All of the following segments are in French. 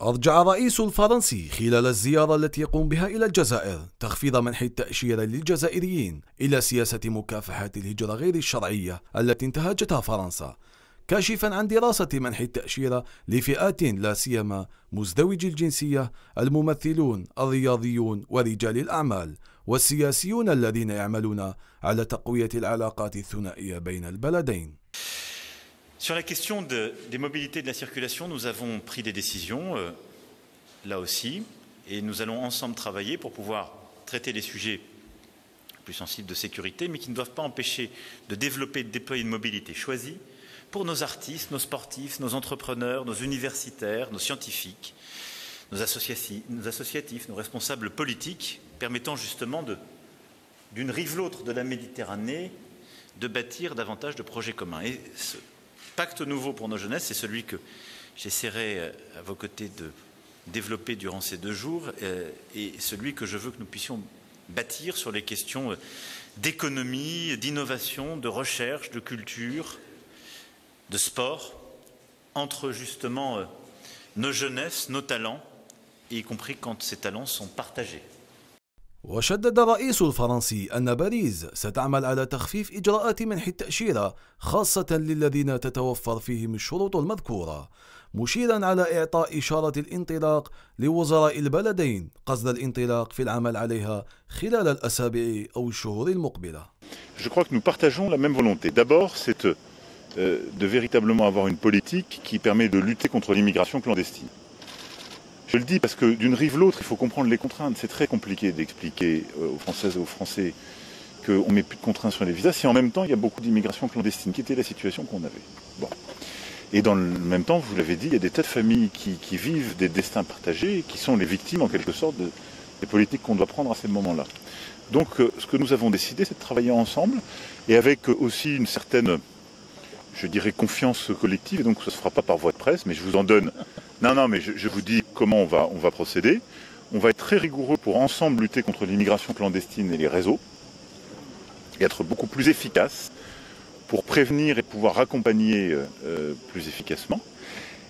أرجع الرئيس الفرنسي خلال الزيارة التي يقوم بها إلى الجزائر تخفيض منح التأشيرة للجزائريين إلى سياسة مكافحة الهجرة غير الشرعية التي انتهجتها فرنسا، كاشفا عن دراسة منح التأشيرة لفئات لا سيما مزدوجي الجنسية، الممثلون، الرياضيون ورجال الأعمال والسياسيون الذين يعملون على تقوية العلاقات الثنائية بين البلدين. Sur la question des mobilités de la circulation, nous avons pris des décisions, là aussi, et nous allons ensemble travailler pour pouvoir traiter les sujets plus sensibles de sécurité, mais qui ne doivent pas empêcher de développer et de déployer une mobilité choisie pour nos artistes, nos sportifs, nos entrepreneurs, nos universitaires, nos scientifiques, nos associatifs, nos responsables politiques, permettant justement d'une rive l'autre de la Méditerranée de bâtir davantage de projets communs. Et ce pacte nouveau pour nos jeunesses, c'est celui que j'essaierai à vos côtés de développer durant ces 2 jours et celui que je veux que nous puissions bâtir sur les questions d'économie, d'innovation, de recherche, de culture, de sport, entre justement nos jeunesses, nos talents, y compris quand ces talents sont partagés. وشدد الرئيس الفرنسي أن باريس ستعمل على تخفيف إجراءات منح التأشيرة خاصة للذين تتوفر فيهم الشروط المذكورة، مشيرا على إعطاء إشارة الانطلاق لوزراء البلدين قصد الانطلاق في العمل عليها خلال الأسابيع أو الشهور المقبلة. Je crois que nous partageons la même volonté. D'abord, c'est de véritablement avoir une politique qui permet de lutter contre l'immigration clandestine. Je le dis parce que d'une rive l'autre, il faut comprendre les contraintes. C'est très compliqué d'expliquer aux Françaises et aux Français qu'on ne met plus de contraintes sur les visas si en même temps il y a beaucoup d'immigration clandestine, qui était la situation qu'on avait. Bon. Et dans le même temps, vous l'avez dit, il y a des tas de familles qui vivent des destins partagés et qui sont les victimes en quelque sorte des politiques qu'on doit prendre à ces moments-là. Donc ce que nous avons décidé, c'est de travailler ensemble et avec aussi une certaine, je dirais, confiance collective. Et donc ça ne se fera pas par voie de presse, mais je vous en donne. Non, mais je vous dis comment on va procéder. On va être très rigoureux pour ensemble lutter contre l'immigration clandestine et les réseaux et être beaucoup plus efficace pour prévenir et pouvoir accompagner plus efficacement.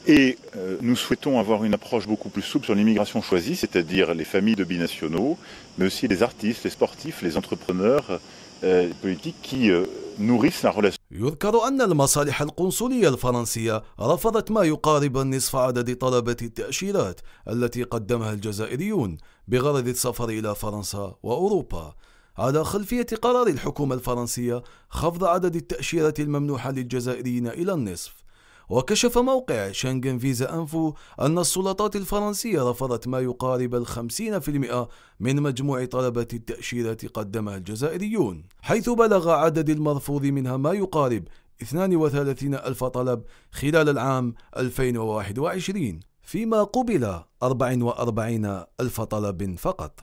Et nous souhaitons avoir une approche beaucoup plus souple sur l'immigration choisie, c'est-à-dire les familles de binationaux, mais aussi les artistes, les sportifs, les entrepreneurs, les politiques qui nourrissent la relation. يذكر أن المصالح القنصلية الفرنسية رفضت ما يقارب نصف عدد طلبة التأشيرات التي قدمها الجزائريون بغرض السفر إلى فرنسا وأوروبا، على خلفية قرار الحكومة الفرنسية خفض عدد التأشيرة الممنوحة للجزائريين إلى النصف. وكشف موقع شنغن فيزا أنفو أن السلطات الفرنسية رفضت ما يقارب 50% من مجموع طلبة التأشيرة قدمها الجزائريون، حيث بلغ عدد المرفوض منها ما يقارب 32 ألف طلب خلال العام 2021، فيما قبل 44 ألف طلب فقط.